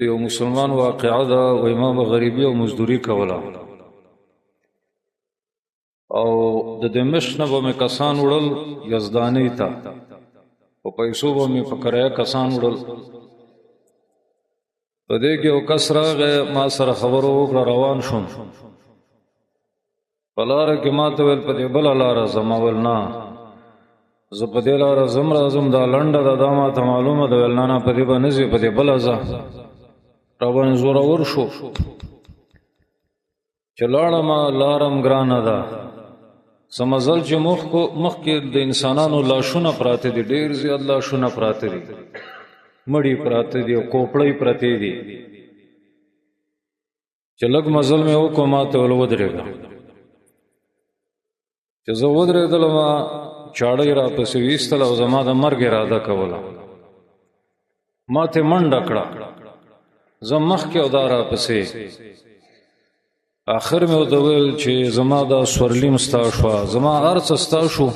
یو مسلمان واقعه ده و امام غریبی او مزدوری کوله او د دمشق نه به مې کسان وړل یزدانی ته په پیسو به مې په کرایه کسان وړل. په دې کې یو کس راغی ما سره خبرو وکړه روان شوم. په لاره کې ما ته ویل په دې بله لاره ځم. ما ویل نه زه په دې لاره ځم راځم دا لنډه ده دا ما ته معلومه ده. ویل نه نه په دې به نه ځې په دې بله ځه. راباندې زورور شو چې لاړم لارم ګرانه ده. څه مزل چې مخکې د انسانانو لاشونه پراته دي ډېر زیات لاشونه پراته دي مړي پراته دي او کوپړۍ پرتې دي چې لږ مزل مې وکړو ما ته ول ودرېږه. چې زه ودرېدلم چاړه یې راپسې ویستله او زما د مرګ اراده کوله. ما ته منډه کړه زه مخکې او دا راپسې. آخر مې ورته وویل چې زما دا سورلیم ستا شوه زما هر څه ستا شو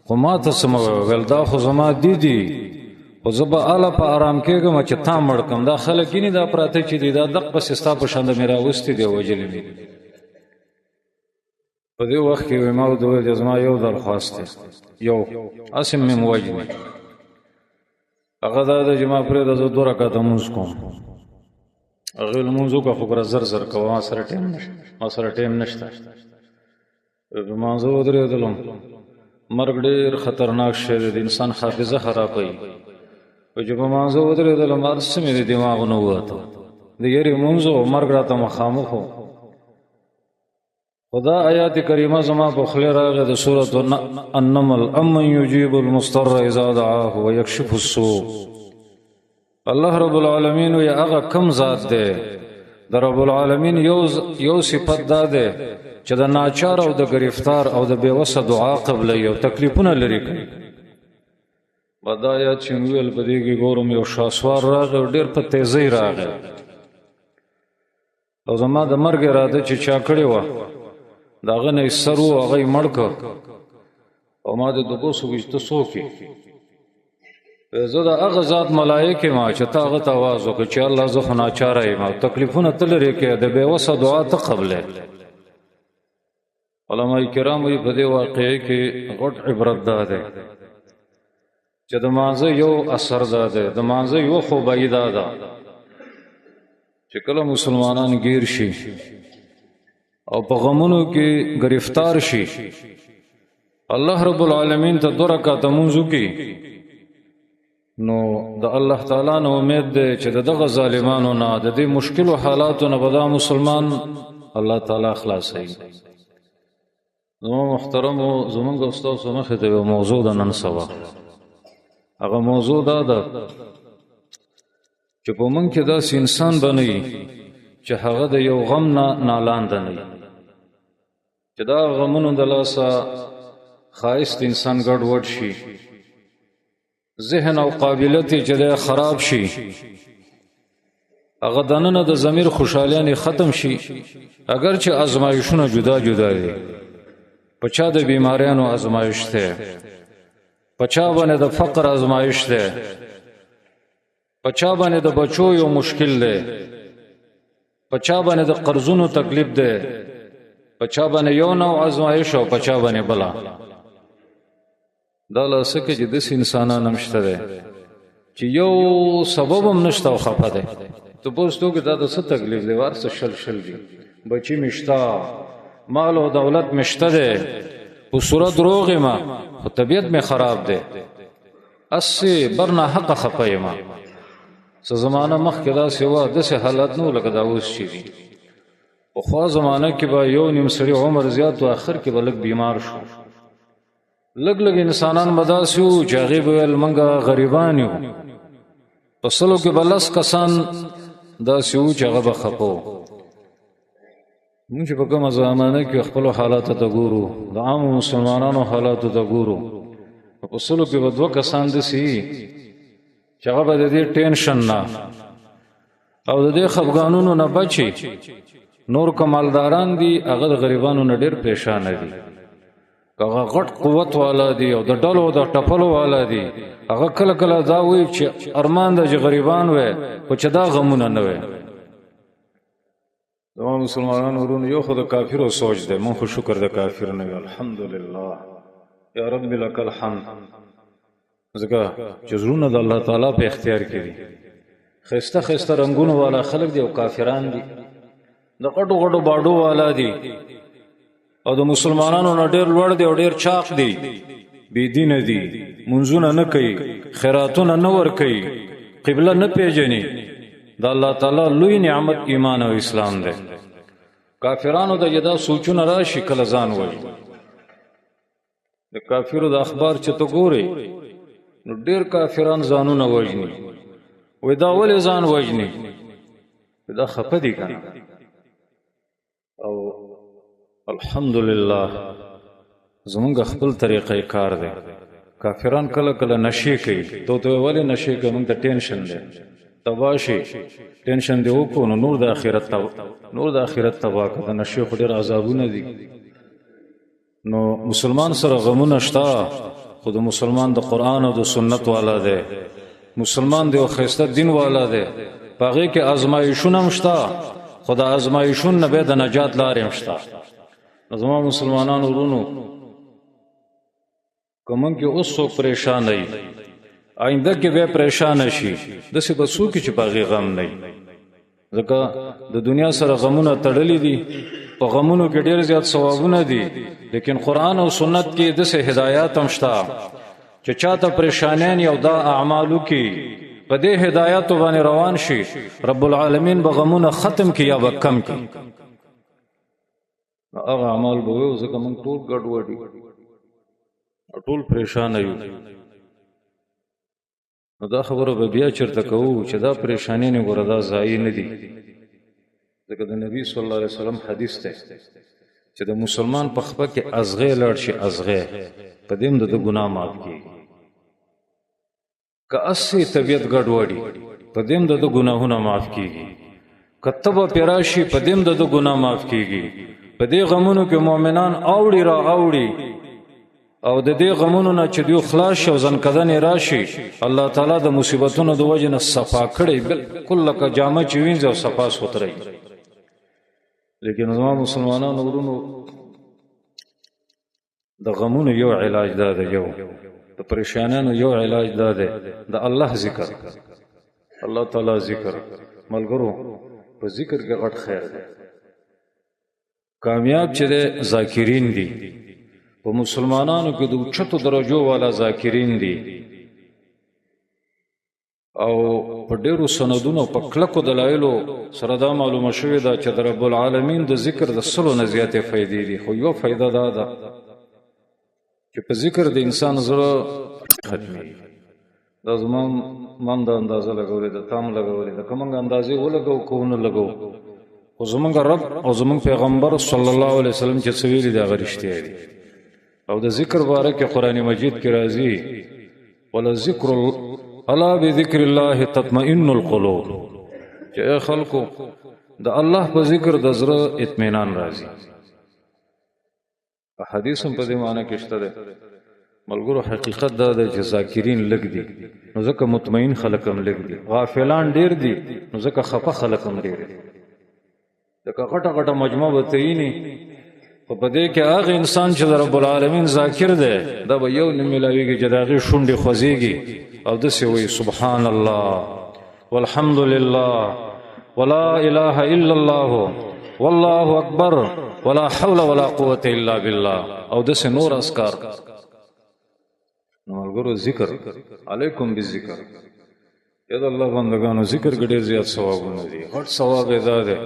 خو ما ته څه مه ویل دا خو زما دي خو زه به هله په ارام کېږم چې تا مړ کړم. دا خلک ګینې دا پراته چې دي دا دقسې ستا په شان د مې راوستي دي وجلې مې. په دې وخت کې ما ورته وویل چې زما یو درخواست دی یو هسې مې وجنې هغه دا ده چې ما پرېږده زه 2 رکعته لمونځ کوم. هغې لمونځ وکړه خو ګوره زر زر کوه ما سره ټیم نشته. په مانځه ودرېدلم. مرګ ډېر خطرناک شی دی د انسان حافظه خرابوي. چې په مانځه ودرېدلم هر څه مې د دماغ نه ووته د یېرې لمونځ و مرګ راته مخامخ و. خو دا آیات کریمه زما په خولې راغې د سورة النمل امن یجیب المضطر اذا دعاه ویکشف السوء. الله رب العالمین وی هغه کم ذات دی د رب العالمین یو صفت دا دی چې د ناچار او د گرفتار او د بېوسه دعا قبلوي او تکلیفونه لرې کوي. دا آیات چې مې ویل په دې کې ګورم یو شاسوار راغی او ډېر په تیزۍ راغی او زما د مرګ اراده چې چا کړې وه د هغه نه یې سر و هغه یې مړ کړ او ما د 200 ویشته څوک یې. زه د هغه ذات ملایک یم چې ته هغه ته آواز وکړه چې الله زه خو ناچاره یم او تکلیفونه ته لرې کوې د بېوسه دعا ته قبلې. علماء کرام وایي په دې واقعې کې غټ عبرت دا دی چې د مانځه یو اثر دا دی د مانځه یو خوبایي دا ده چې کله مسلمانان گیر شي او په غمونو کې گرفتار شي الله رب العالمین ته 2 رکعته لمونځ وکړي نو د الله تعالی نه امید دی چې دغه ظالمانو نه د دې مشکلو حالاتو نه به دا مسلمان الله تعالی خلاصوي. زموږ محترمو زموږ استاسو مخې ته یو موضوع ده نن سبا. هغه موضوع دا ده چې په موږ کې داسې انسان به نه وي چې هغه د یو غم نه نالانده نه وي چې دا غمونو د لاسه ښایست انسان ګډوډ شي ذهن او قابلیت چې دی خراب شي هغه دننه د ضمیر خوشحالیانې ختم شي. اگر چې ازمایښونه جدا جدا دي په چا د بیماریانو ازمایښ دی په چا باندې د فقر ازمایښ دی په چا باندې د بچو یو مشکل دی په چا باندې د قرضونو تکلیف دی په چا باندې یو نوع ازمایښ او په چا باندې بله. دا لاسه کې چې داسې انسانان هم شته دی چې یو سبب هم نشته او خفه دی. ته پوه شو که دا د څه تکلیف دی وار څه شل دي بچي مې شته مال او دولت مې شته دی په صورت روغ یم خو طبیعت مې خراب دی اسې برنه حق خفه یم. څه زمانه مخکې داسې وه داسې حالت نه و لکه دا اوس چې دي. پخوا زمانه کې به یو نیم سړي عمر زیات و آخر کې به لږ بیمار شو لږ انسانان به داسې وو چې هغې به ویل موږ غریبان یو په 100 کې به 10 کسان داسې وو چې هغه به خفه وو. موږ چې په کومه زمانه کې خپلو حالاتو ته ګورو د عامو مسلمانانو حالاتو ته ګورو په 100 کې به 2 کسان داسې وي چې هغه به د دې ټینشن نه او د دې خفګانونو نه بچي. نور کمالداران دي هغه د غریبانو نه ډېر پریشانه دي هغه غټ قوت والا دی او د ډلو د ټپلو والا دی، هغه کله کله دا وایي چې ارمان د غریبان وي خو چې دا غمونه نه وي. زموږ مسلمانانو ورونو یو خو د کافرو سوچ دی، مونږ خو شکر د کافر نه یو. الحمدلله یا رب لک الحمد. ځکه چې زړونه د الله تعالی په اختیار کې دي، خسته خسته رنگونو والا خلق دی او کافران دي، د غټو غټو باډو والا دي او د مسلمانانو نه ډېر لوړ دی او ډېر چاق دی، بی دین دي، منځونه نه کوي، خیراتونه نه ور کوي، قبله نه پیژني. د الله تعالی لوی نعمت ایمان او اسلام دی. کافرانو د یدا سوچونه راشي کله ځان وایي. د کافرو د اخبار چې ته ګوري نو ډېر کافران ځانونه وژني، وې دا ولې ځان وژني؟ دا خپه دي کنه. او الحمدلله زمونږ خپل طریقې کار دی. کافران کله کله نشي کوي، ته ولې نشي کوي؟ موږ ته ټینشن دی، تباشي ټینشن دی وکړو نو نور د آخرت تبا که د نشي خو ډېر عذابونه دي. نو مسلمان سره غمونه شته، خو د مسلمان د قرآن او د سنت والا دی، مسلمان دی او ښایسته دین والا دی. په هغې کې ازمایښونه هم شته، خو د ازمایښون نه بیا د نجات لارې هم شته. زما مسلمانانو ورونو، که موږ کې اوس څوک پریشان وي، آینده کې بیا پریشان شي، داسې به څوک چې په هغې غم نه وي. ځکه د دنیا سره غمونه تړلي دي، په غمونو کې ډېر زیات ثوابونه دي، لیکن قرآن او سنت کې داسې هدایات هم شته چې چاته پریشانیان یو دا اعمالو کې په دې هدایاتو باندې روان شي، رب العالمین به غمونه ختم کړي یا به کم کړي. هغه اعمال به وي. ځکه موږ ټول ګډوډ یو، ټول پریشانه یو. نو دا خبره به بیا چېرته کوو چې دا پریشاني نه ګوره دا ځایي نه دي. ځکه د نبي صلی الله علیه وسلم حدیث دی چې د مسلمان په خپه کې ازغې لاړ شي، ازغې په دې هم د ګناه معاف کېږي. که اسې طبیعت ګډوډي په دې هم د ګناهونه معاف کېږي. که تبه پې راشي په دې هم د ګناه معاف کېږي. په دې غمونو کې مؤمنان اوړي را اوړي او د دې غمونو نه چې دوی خلاص شي او ځنکدنې راشي، الله تعالی د مصیبتونو د وجې نه صفا کړی، بالکل لکه جامه چې وینځي او صفا سوتری. لیکن زما مسلمانانو ورونو، د غمونو یو علاج دا دی، یو د پریشانانو یو علاج دا دی، د الله ذکر، الله تعالی ذکر. ملګرو په ذکر کې غټ خیر دی. کامیاب چې دی ذاکرین دي. په مسلمانانو کې د اوچتو درجو والا ذاکرین دي او په ډېرو سندونو په کلکو دلایلو سره دا معلومه شوې ده چې د رب العالمین د ذکر د 100 نه زیاتې فایدې دي. خو یو فایده دا ده چې په ذکر د انسان زړه ختمېږي. دا زما من د اندازه لګولې ده، تام لګولې ده، که موږ اندازې ولګو که ونه لګو، خو زموږ رب او زموږ پیغمبر صلی الله علیه وسلم چې څه ویلي دي هغه رښتیا دي. او د ذکر باره کې قرآن مجید کې راځي ولذکر الا بذکر الله تطمئن القلوب، چې ای خلکو د الله په ذکر د زړه اطمینان راځي. حدیث هم په دې معنی کې شته ده. ملګرو حقیقت دا ده چې ذاکرین لږ دي نو ځکه مطمئن خلک هم لږ دي، غافلان ډېر دي نو ځکه خفه خلک هم ډېر دي. ځکه غټه غټه مجموعه به تعیني، خو په دې کې هغه انسان چې د رب العالمین ذاکر دی دا به یو نه میلاویږي چې د هغې شونډې خوځېږي او داسې وایي سبحان الله والحمد لله ولا اله الا الله والله اکبر ولا حول ولا قوة الا بالله او داسې نور اذکار. نو ملګرو ذکر علیکم بالذکر، یا د الله بندګانو ذکر کې ډېر زیات ثوابونه دي. غټ ثواب یې دا دی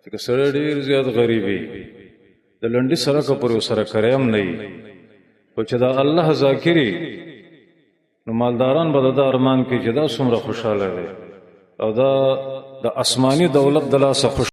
چې که سړی ډېر زیات غریب وي، د لنډي سړکه پورې ورسره کری هم نه وي، خو چې دا الله ذاکري نو مالداران به د ده ارمان کوي چې دا څومره خوشحاله دی او دا د آسماني دولت د لاسه